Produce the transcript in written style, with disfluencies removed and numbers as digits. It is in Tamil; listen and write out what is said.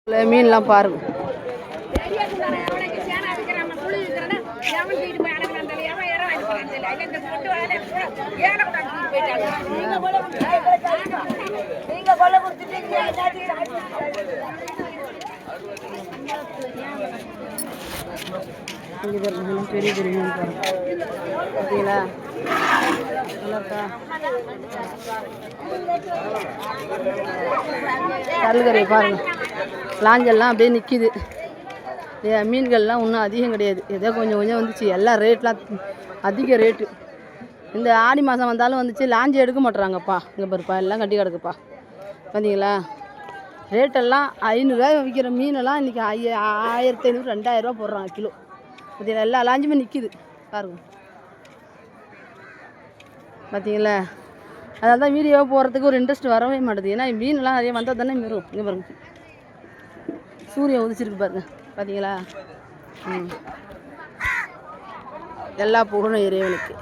மீன்லாம் பாருங்க. பெரிய பெரிய மீன் பார்த்தீங்களா? நல்லா இருக்கா? கடற்கரை பாருங்க, லாஞ்செல்லாம் அப்படியே நிற்கிது. மீன்கள்லாம் ஒன்றும் அதிகம் கிடையாது, ஏதோ கொஞ்சம் கொஞ்சம் வந்துச்சு. எல்லாம் ரேட்லாம் அதிக ரேட்டு. இந்த ஆடி மாதம் வந்தாலும் வந்துச்சு, லாஞ்சி எடுக்க மாட்டுறாங்கப்பா. இங்கே பாருப்பா, எல்லாம் கட்டி கிடக்குப்பா. பார்த்தீங்களா? ரேட்டெல்லாம் 500 விற்கிற மீனெல்லாம் இன்றைக்கி 1500 2000 போடுறாங்க கிலோ. பார்த்தீங்களா? எல்லா லாஞ்சுமே நிற்கிது பாருங்க. பார்த்தீங்களா? அதாவது தான் வீடியோ போடுறதுக்கு ஒரு இன்ட்ரெஸ்ட் வரவே மாட்டுது. ஏன்னா மீன்லாம் நிறைய வந்தால் தானே வரும். இங்கே பாருங்க, சூரியன் உதிச்சிருக்கு பாருங்க. பார்த்தீங்களா? எல்லா புகழும் இறைவனுக்கு.